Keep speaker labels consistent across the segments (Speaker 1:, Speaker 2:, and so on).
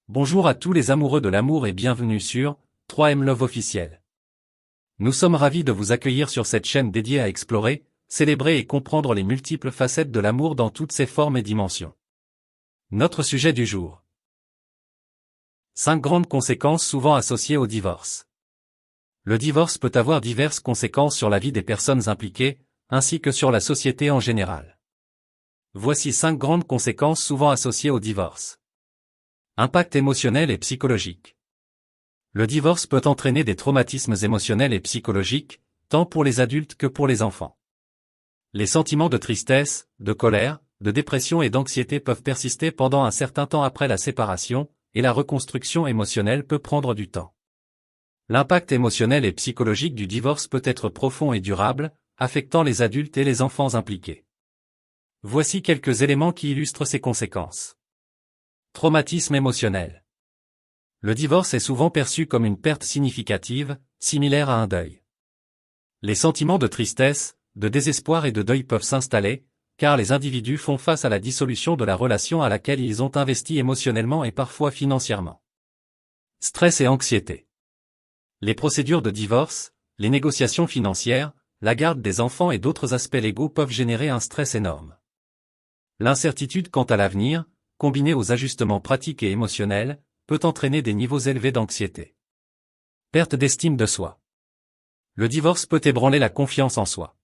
Speaker 1: Bonjour à tous les amoureux de l'amour et bienvenue sur 3M Love officiel. Nous sommes ravis de vous accueillir sur cette chaîne dédiée à explorer, célébrer et comprendre les multiples facettes de l'amour dans toutes ses formes et dimensions. Notre sujet du jour. 5 grandes conséquences souvent associées au divorce. Le divorce peut avoir diverses conséquences sur la vie des personnes impliquées, ainsi que sur la société en général. Voici 5 grandes conséquences souvent associées au divorce. Impact émotionnel et psychologique. Le divorce peut entraîner des traumatismes émotionnels et psychologiques, tant pour les adultes que pour les enfants. Les sentiments de tristesse, de colère, de dépression et d'anxiété peuvent persister pendant un certain temps après la séparation, et la reconstruction émotionnelle peut prendre du temps. L'impact émotionnel et psychologique du divorce peut être profond et durable, affectant les adultes et les enfants impliqués. Voici quelques éléments qui illustrent ces conséquences. Traumatisme émotionnel. Le divorce est souvent perçu comme une perte significative, similaire à un deuil. Les sentiments de tristesse, de désespoir et de deuil peuvent s'installer, car les individus font face à la dissolution de la relation à laquelle ils ont investi émotionnellement et parfois financièrement. Stress et anxiété. Les procédures de divorce, les négociations financières, la garde des enfants et d'autres aspects légaux peuvent générer un stress énorme. L'incertitude quant à l'avenir, combinée aux ajustements pratiques et émotionnels, peut entraîner des niveaux élevés d'anxiété. Perte d'estime de soi. Le divorce peut ébranler la confiance en soi.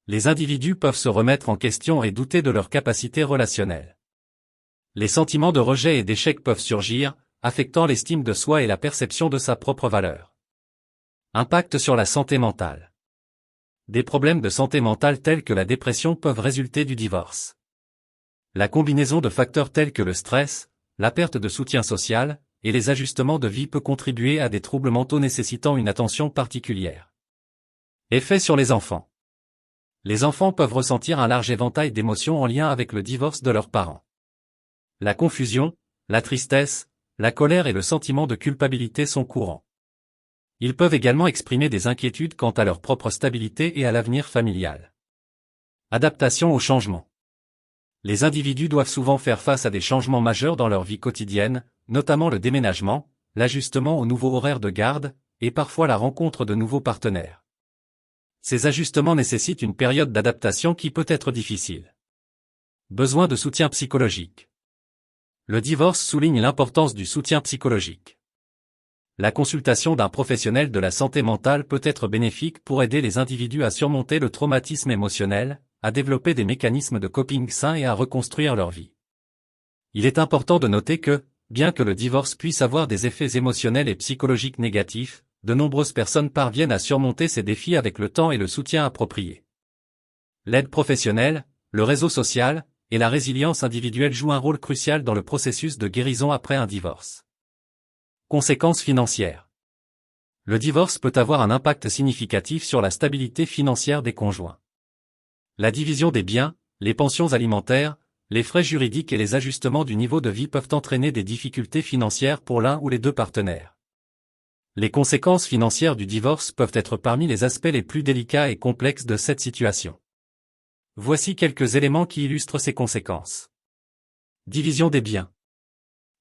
Speaker 1: Les individus peuvent se remettre en question et douter de leurs capacités relationnelles. Les sentiments de rejet et d'échec peuvent surgir, affectant l'estime de soi et la perception de sa propre valeur. Impact sur la santé mentale. Des problèmes de santé mentale tels que la dépression peuvent résulter du divorce. La combinaison de facteurs tels que le stress, la perte de soutien social, et les ajustements de vie peut contribuer à des troubles mentaux nécessitant une attention particulière. Effet sur les enfants. Les enfants peuvent ressentir un large éventail d'émotions en lien avec le divorce de leurs parents. La confusion, la tristesse, la colère et le sentiment de culpabilité sont courants. Ils peuvent également exprimer des inquiétudes quant à leur propre stabilité et à l'avenir familial. Adaptation au changement. Les individus doivent souvent faire face à des changements majeurs dans leur vie quotidienne, notamment le déménagement, l'ajustement aux nouveaux horaires de garde, et parfois la rencontre de nouveaux partenaires. Ces ajustements nécessitent une période d'adaptation qui peut être difficile. Besoin de soutien psychologique. Le divorce souligne l'importance du soutien psychologique. La consultation d'un professionnel de la santé mentale peut être bénéfique pour aider les individus à surmonter le traumatisme émotionnel, à développer des mécanismes de coping sains et à reconstruire leur vie. Il est important de noter que, bien que le divorce puisse avoir des effets émotionnels et psychologiques négatifs, de nombreuses personnes parviennent à surmonter ces défis avec le temps et le soutien approprié. L'aide professionnelle, le réseau social, et la résilience individuelle jouent un rôle crucial dans le processus de guérison après un divorce. Conséquences financières. Le divorce peut avoir un impact significatif sur la stabilité financière des conjoints. La division des biens, les pensions alimentaires, les frais juridiques et les ajustements du niveau de vie peuvent entraîner des difficultés financières pour l'un ou les deux partenaires. Les conséquences financières du divorce peuvent être parmi les aspects les plus délicats et complexes de cette situation. Voici quelques éléments qui illustrent ces conséquences. Division des biens.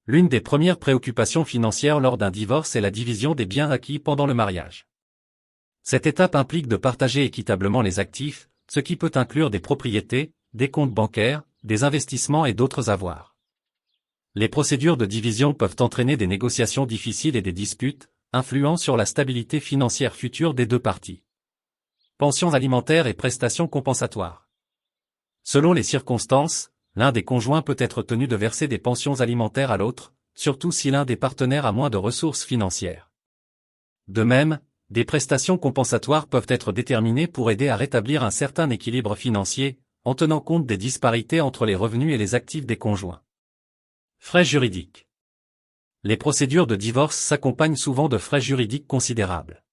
Speaker 1: L'une des premières préoccupations financières lors d'un divorce est la division des biens acquis pendant le mariage. Cette étape implique de partager équitablement les actifs, ce qui peut inclure des propriétés, des comptes bancaires, des investissements et d'autres avoirs. Les procédures de division peuvent entraîner des négociations difficiles et des disputes, influant sur la stabilité financière future des deux parties. Pensions alimentaires et prestations compensatoires. Selon les circonstances, l'un des conjoints peut être tenu de verser des pensions alimentaires à l'autre, surtout si l'un des partenaires a moins de ressources financières. De même, des prestations compensatoires peuvent être déterminées pour aider à rétablir un certain équilibre financier, en tenant compte des disparités entre les revenus et les actifs des conjoints. Frais juridiques. Les procédures de divorce s'accompagnent souvent de frais juridiques considérables.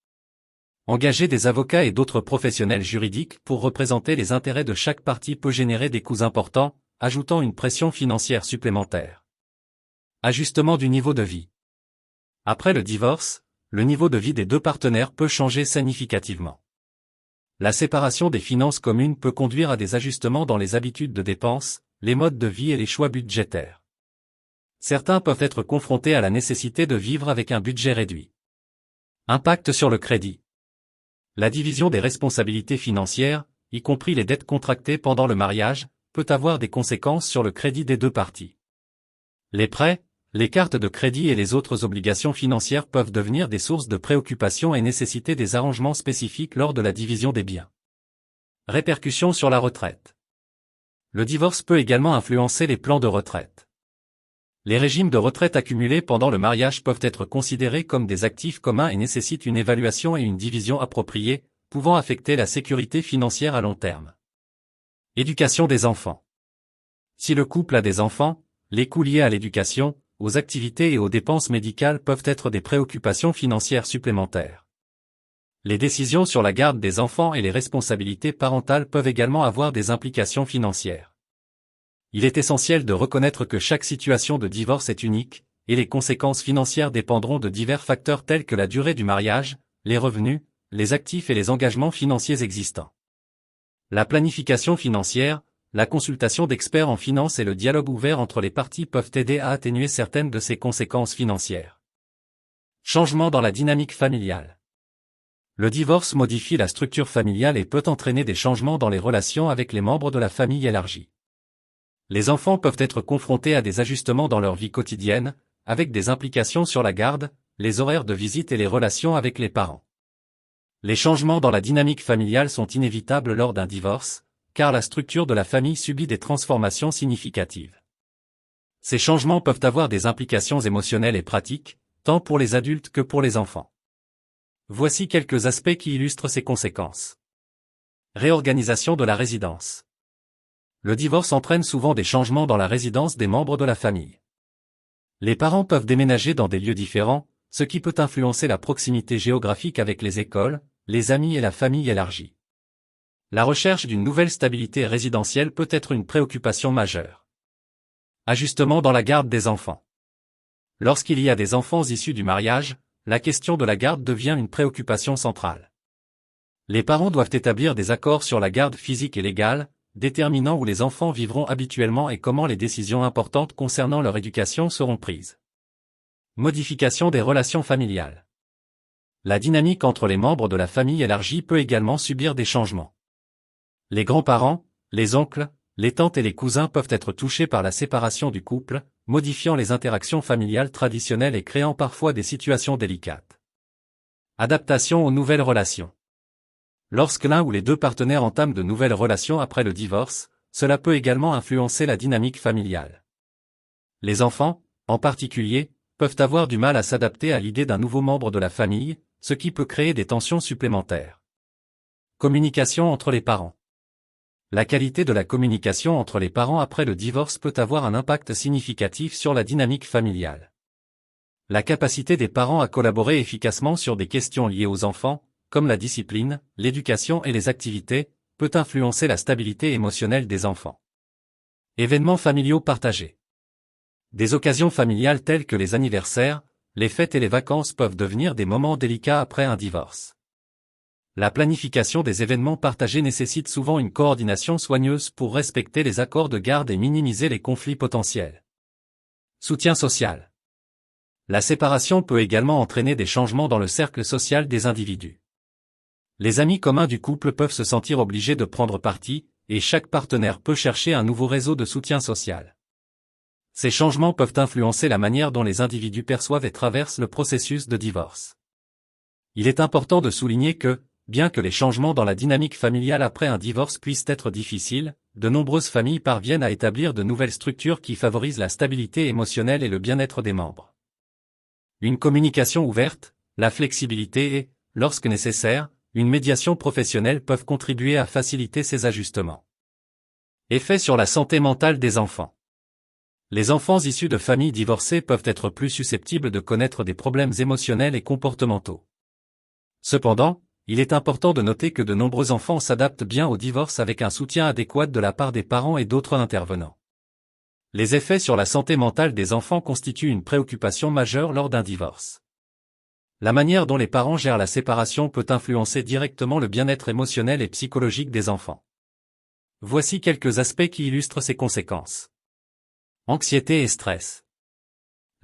Speaker 1: Engager des avocats et d'autres professionnels juridiques pour représenter les intérêts de chaque partie peut générer des coûts importants, ajoutant une pression financière supplémentaire. Ajustement du niveau de vie. Après le divorce, le niveau de vie des deux partenaires peut changer significativement. La séparation des finances communes peut conduire à des ajustements dans les habitudes de dépenses, les modes de vie et les choix budgétaires. Certains peuvent être confrontés à la nécessité de vivre avec un budget réduit. Impact sur le crédit. La division des responsabilités financières, y compris les dettes contractées pendant le mariage, peut avoir des conséquences sur le crédit des deux parties. Les prêts, les cartes de crédit et les autres obligations financières peuvent devenir des sources de préoccupation et nécessiter des arrangements spécifiques lors de la division des biens. Répercussions sur la retraite. Le divorce peut également influencer les plans de retraite. Les régimes de retraite accumulés pendant le mariage peuvent être considérés comme des actifs communs et nécessitent une évaluation et une division appropriée, pouvant affecter la sécurité financière à long terme. Éducation des enfants. Si le couple a des enfants, les coûts liés à l'éducation, aux activités et aux dépenses médicales peuvent être des préoccupations financières supplémentaires. Les décisions sur la garde des enfants et les responsabilités parentales peuvent également avoir des implications financières. Il est essentiel de reconnaître que chaque situation de divorce est unique, et les conséquences financières dépendront de divers facteurs tels que la durée du mariage, les revenus, les actifs et les engagements financiers existants. La planification financière, la consultation d'experts en finance et le dialogue ouvert entre les parties peuvent aider à atténuer certaines de ces conséquences financières. Changement dans la dynamique familiale. Le divorce modifie la structure familiale et peut entraîner des changements dans les relations avec les membres de la famille élargie. Les enfants peuvent être confrontés à des ajustements dans leur vie quotidienne, avec des implications sur la garde, les horaires de visite et les relations avec les parents. Les changements dans la dynamique familiale sont inévitables lors d'un divorce, car la structure de la famille subit des transformations significatives. Ces changements peuvent avoir des implications émotionnelles et pratiques, tant pour les adultes que pour les enfants. Voici quelques aspects qui illustrent ces conséquences. Réorganisation de la résidence. Le divorce entraîne souvent des changements dans la résidence des membres de la famille. Les parents peuvent déménager dans des lieux différents, ce qui peut influencer la proximité géographique avec les écoles, les amis et la famille élargie. La recherche d'une nouvelle stabilité résidentielle peut être une préoccupation majeure. Ajustement dans la garde des enfants. Lorsqu'il y a des enfants issus du mariage, la question de la garde devient une préoccupation centrale. Les parents doivent établir des accords sur la garde physique et légale, déterminant où les enfants vivront habituellement et comment les décisions importantes concernant leur éducation seront prises. Modification des relations familiales. La dynamique entre les membres de la famille élargie peut également subir des changements. Les grands-parents, les oncles, les tantes et les cousins peuvent être touchés par la séparation du couple, modifiant les interactions familiales traditionnelles et créant parfois des situations délicates. Adaptation aux nouvelles relations. Lorsque l'un ou les deux partenaires entament de nouvelles relations après le divorce, cela peut également influencer la dynamique familiale. Les enfants, en particulier, peuvent avoir du mal à s'adapter à l'idée d'un nouveau membre de la famille, ce qui peut créer des tensions supplémentaires. Communication entre les parents. La qualité de la communication entre les parents après le divorce peut avoir un impact significatif sur la dynamique familiale. La capacité des parents à collaborer efficacement sur des questions liées aux enfants, comme la discipline, l'éducation et les activités, peut influencer la stabilité émotionnelle des enfants. Événements familiaux partagés. Des occasions familiales telles que les anniversaires, les fêtes et les vacances peuvent devenir des moments délicats après un divorce. La planification des événements partagés nécessite souvent une coordination soigneuse pour respecter les accords de garde et minimiser les conflits potentiels. Soutien social. La séparation peut également entraîner des changements dans le cercle social des individus. Les amis communs du couple peuvent se sentir obligés de prendre parti, et chaque partenaire peut chercher un nouveau réseau de soutien social. Ces changements peuvent influencer la manière dont les individus perçoivent et traversent le processus de divorce. Il est important de souligner que, bien que les changements dans la dynamique familiale après un divorce puissent être difficiles, de nombreuses familles parviennent à établir de nouvelles structures qui favorisent la stabilité émotionnelle et le bien-être des membres. Une communication ouverte, la flexibilité et, lorsque nécessaire, une médiation professionnelle peuvent contribuer à faciliter ces ajustements. Effet sur la santé mentale des enfants. Les enfants issus de familles divorcées peuvent être plus susceptibles de connaître des problèmes émotionnels et comportementaux. Cependant, il est important de noter que de nombreux enfants s'adaptent bien au divorce avec un soutien adéquat de la part des parents et d'autres intervenants. Les effets sur la santé mentale des enfants constituent une préoccupation majeure lors d'un divorce. La manière dont les parents gèrent la séparation peut influencer directement le bien-être émotionnel et psychologique des enfants. Voici quelques aspects qui illustrent ces conséquences. Anxiété et stress.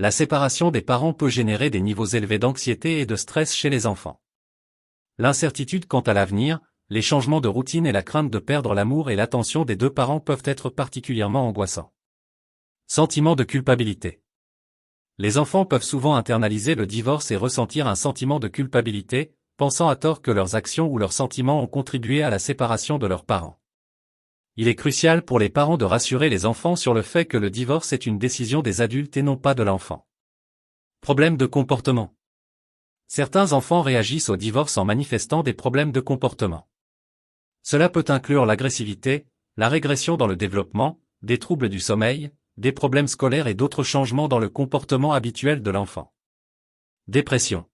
Speaker 1: La séparation des parents peut générer des niveaux élevés d'anxiété et de stress chez les enfants. L'incertitude quant à l'avenir, les changements de routine et la crainte de perdre l'amour et l'attention des deux parents peuvent être particulièrement angoissants. Sentiment de culpabilité. Les enfants peuvent souvent internaliser le divorce et ressentir un sentiment de culpabilité, pensant à tort que leurs actions ou leurs sentiments ont contribué à la séparation de leurs parents. Il est crucial pour les parents de rassurer les enfants sur le fait que le divorce est une décision des adultes et non pas de l'enfant. Problème de comportement. Certains enfants réagissent au divorce en manifestant des problèmes de comportement. Cela peut inclure l'agressivité, la régression dans le développement, des troubles du sommeil, des problèmes scolaires et d'autres changements dans le comportement habituel de l'enfant. Dépression.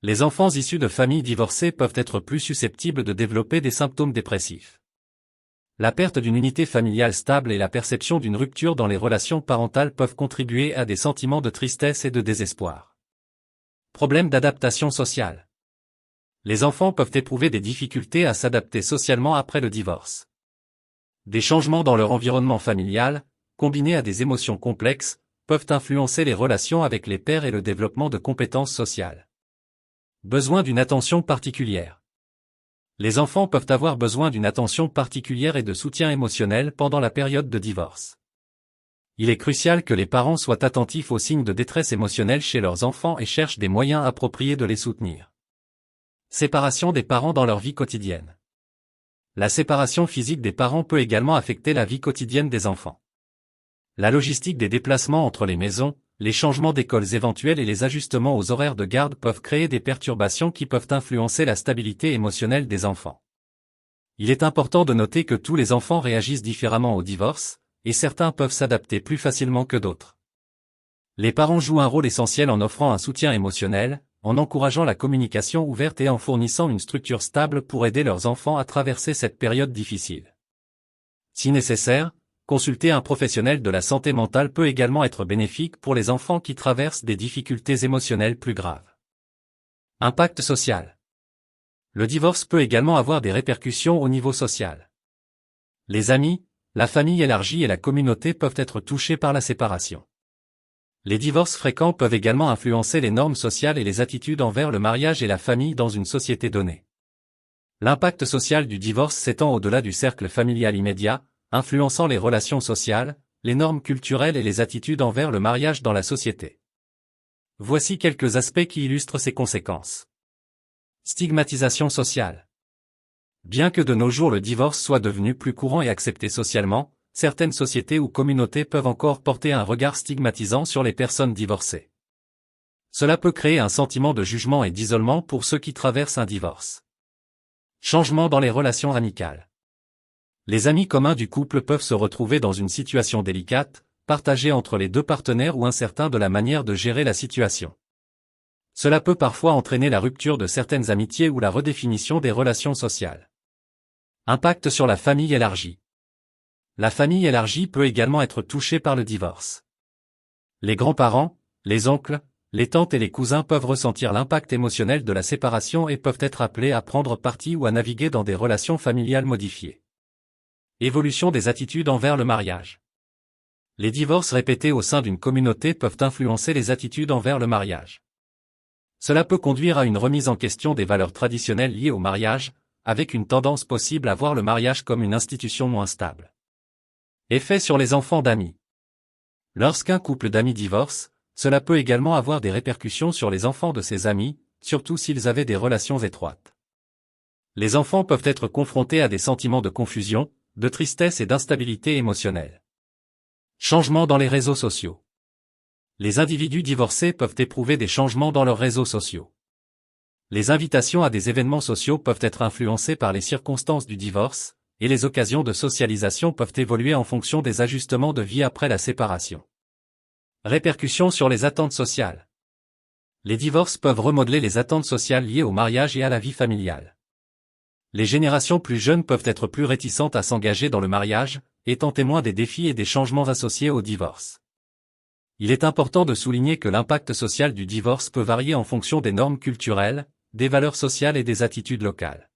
Speaker 1: Les enfants issus de familles divorcées peuvent être plus susceptibles de développer des symptômes dépressifs. La perte d'une unité familiale stable et la perception d'une rupture dans les relations parentales peuvent contribuer à des sentiments de tristesse et de désespoir. Problème d'adaptation sociale. Les enfants peuvent éprouver des difficultés à s'adapter socialement après le divorce. Des changements dans leur environnement familial, combinés à des émotions complexes, peuvent influencer les relations avec les pairs et le développement de compétences sociales. Besoin d'une attention particulière. Les enfants peuvent avoir besoin d'une attention particulière et de soutien émotionnel pendant la période de divorce. Il est crucial que les parents soient attentifs aux signes de détresse émotionnelle chez leurs enfants et cherchent des moyens appropriés de les soutenir. Séparation des parents dans leur vie quotidienne. La séparation physique des parents peut également affecter la vie quotidienne des enfants. La logistique des déplacements entre les maisons, les changements d'écoles éventuels et les ajustements aux horaires de garde peuvent créer des perturbations qui peuvent influencer la stabilité émotionnelle des enfants. Il est important de noter que tous les enfants réagissent différemment au divorce, et certains peuvent s'adapter plus facilement que d'autres. Les parents jouent un rôle essentiel en offrant un soutien émotionnel, en encourageant la communication ouverte et en fournissant une structure stable pour aider leurs enfants à traverser cette période difficile. Si nécessaire, consulter un professionnel de la santé mentale peut également être bénéfique pour les enfants qui traversent des difficultés émotionnelles plus graves. Impact social. Le divorce peut également avoir des répercussions au niveau social. Les amis, la famille élargie et la communauté peuvent être touchés par la séparation. Les divorces fréquents peuvent également influencer les normes sociales et les attitudes envers le mariage et la famille dans une société donnée. L'impact social du divorce s'étend au-delà du cercle familial immédiat, influençant les relations sociales, les normes culturelles et les attitudes envers le mariage dans la société. Voici quelques aspects qui illustrent ces conséquences. Stigmatisation sociale. Bien que de nos jours le divorce soit devenu plus courant et accepté socialement, certaines sociétés ou communautés peuvent encore porter un regard stigmatisant sur les personnes divorcées. Cela peut créer un sentiment de jugement et d'isolement pour ceux qui traversent un divorce. Changement dans les relations amicales. Les amis communs du couple peuvent se retrouver dans une situation délicate, partagée entre les deux partenaires ou incertains de la manière de gérer la situation. Cela peut parfois entraîner la rupture de certaines amitiés ou la redéfinition des relations sociales. Impact sur la famille élargie. La famille élargie peut également être touchée par le divorce. Les grands-parents, les oncles, les tantes et les cousins peuvent ressentir l'impact émotionnel de la séparation et peuvent être appelés à prendre parti ou à naviguer dans des relations familiales modifiées. Évolution des attitudes envers le mariage. Les divorces répétés au sein d'une communauté peuvent influencer les attitudes envers le mariage. Cela peut conduire à une remise en question des valeurs traditionnelles liées au mariage, avec une tendance possible à voir le mariage comme une institution moins stable. Effet sur les enfants d'amis. Lorsqu'un couple d'amis divorce, cela peut également avoir des répercussions sur les enfants de ses amis, surtout s'ils avaient des relations étroites. Les enfants peuvent être confrontés à des sentiments de confusion, de tristesse et d'instabilité émotionnelle. Changement dans les réseaux sociaux. Les individus divorcés peuvent éprouver des changements dans leurs réseaux sociaux. Les invitations à des événements sociaux peuvent être influencées par les circonstances du divorce, et les occasions de socialisation peuvent évoluer en fonction des ajustements de vie après la séparation. Répercussions sur les attentes sociales. Les divorces peuvent remodeler les attentes sociales liées au mariage et à la vie familiale. Les générations plus jeunes peuvent être plus réticentes à s'engager dans le mariage, étant témoins des défis et des changements associés au divorce. Il est important de souligner que l'impact social du divorce peut varier en fonction des normes culturelles, des valeurs sociales et des attitudes locales.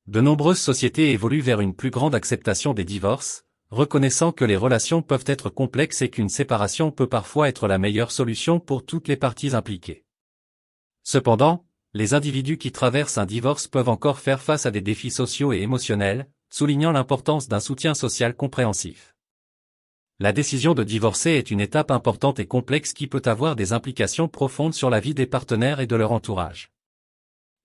Speaker 1: De nombreuses sociétés évoluent vers une plus grande acceptation des divorces, reconnaissant que les relations peuvent être complexes et qu'une séparation peut parfois être la meilleure solution pour toutes les parties impliquées. Cependant, les individus qui traversent un divorce peuvent encore faire face à des défis sociaux et émotionnels, soulignant l'importance d'un soutien social compréhensif. La décision de divorcer est une étape importante et complexe qui peut avoir des implications profondes sur la vie des partenaires et de leur entourage.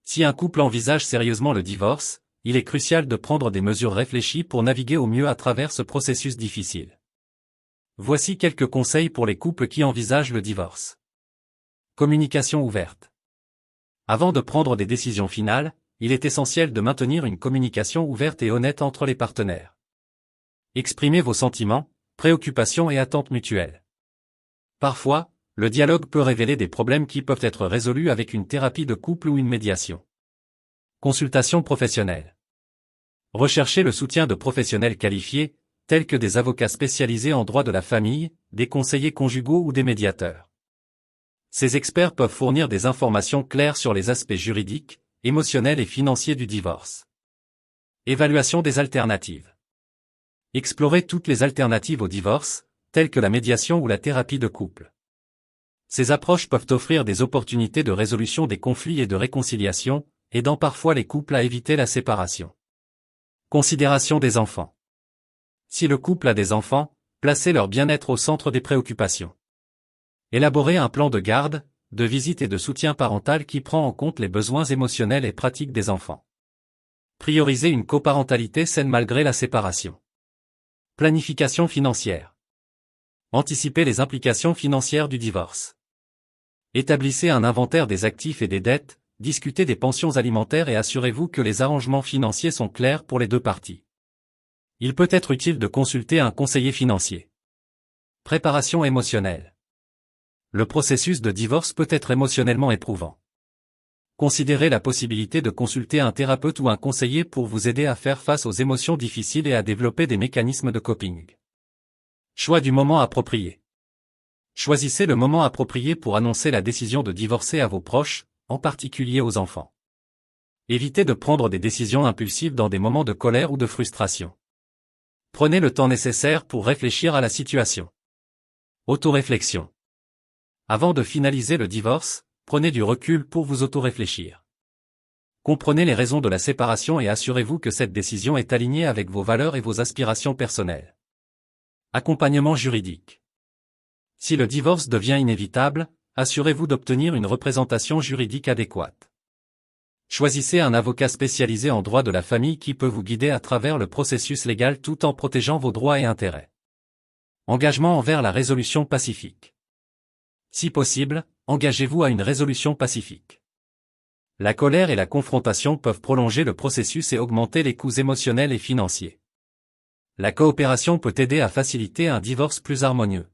Speaker 1: Si un couple envisage sérieusement le divorce, il est crucial de prendre des mesures réfléchies pour naviguer au mieux à travers ce processus difficile. Voici quelques conseils pour les couples qui envisagent le divorce. Communication ouverte. Avant de prendre des décisions finales, il est essentiel de maintenir une communication ouverte et honnête entre les partenaires. Exprimez vos sentiments, préoccupations et attentes mutuelles. Parfois, le dialogue peut révéler des problèmes qui peuvent être résolus avec une thérapie de couple ou une médiation. Consultation professionnelle. Recherchez le soutien de professionnels qualifiés, tels que des avocats spécialisés en droit de la famille, des conseillers conjugaux ou des médiateurs. Ces experts peuvent fournir des informations claires sur les aspects juridiques, émotionnels et financiers du divorce. Évaluation des alternatives. Explorez toutes les alternatives au divorce, telles que la médiation ou la thérapie de couple. Ces approches peuvent offrir des opportunités de résolution des conflits et de réconciliation, aidant parfois les couples à éviter la séparation. Considération des enfants. Si le couple a des enfants, placez leur bien-être au centre des préoccupations. Élaborez un plan de garde, de visite et de soutien parental qui prend en compte les besoins émotionnels et pratiques des enfants. Priorisez une coparentalité saine malgré la séparation. Planification financière. Anticipez les implications financières du divorce. Établissez un inventaire des actifs et des dettes, discutez des pensions alimentaires et assurez-vous que les arrangements financiers sont clairs pour les deux parties. Il peut être utile de consulter un conseiller financier. Préparation émotionnelle. Le processus de divorce peut être émotionnellement éprouvant. Considérez la possibilité de consulter un thérapeute ou un conseiller pour vous aider à faire face aux émotions difficiles et à développer des mécanismes de coping. Choix du moment approprié. Choisissez le moment approprié pour annoncer la décision de divorcer à vos proches, en particulier aux enfants. Évitez de prendre des décisions impulsives dans des moments de colère ou de frustration. Prenez le temps nécessaire pour réfléchir à la situation. Autoréflexion. Avant de finaliser le divorce, prenez du recul pour vous auto-réfléchir. Comprenez les raisons de la séparation et assurez-vous que cette décision est alignée avec vos valeurs et vos aspirations personnelles. Accompagnement juridique. Si le divorce devient inévitable, assurez-vous d'obtenir une représentation juridique adéquate. Choisissez un avocat spécialisé en droit de la famille qui peut vous guider à travers le processus légal tout en protégeant vos droits et intérêts. Engagement envers la résolution pacifique. Si possible, engagez-vous à une résolution pacifique. La colère et la confrontation peuvent prolonger le processus et augmenter les coûts émotionnels et financiers. La coopération peut aider à faciliter un divorce plus harmonieux.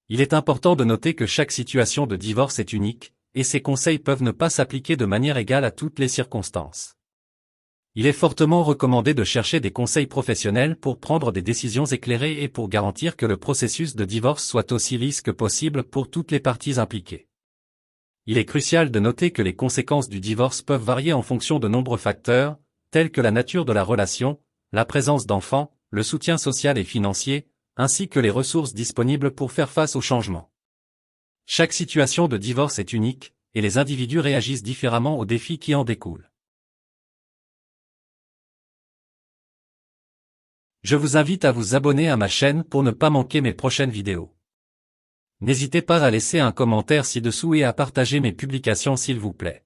Speaker 1: Il est important de noter que chaque situation de divorce est unique, et ces conseils peuvent ne pas s'appliquer de manière égale à toutes les circonstances. Il est fortement recommandé de chercher des conseils professionnels pour prendre des décisions éclairées et pour garantir que le processus de divorce soit aussi lisse que possible pour toutes les parties impliquées. Il est crucial de noter que les conséquences du divorce peuvent varier en fonction de nombreux facteurs, tels que la nature de la relation, la présence d'enfants, le soutien social et financier, ainsi que les ressources disponibles pour faire face aux changements. Chaque situation de divorce est unique, et les individus réagissent différemment aux défis qui en découlent. Je vous invite à vous abonner à ma chaîne pour ne pas manquer mes prochaines vidéos. N'hésitez pas à laisser un commentaire ci-dessous et à partager mes publications s'il vous plaît.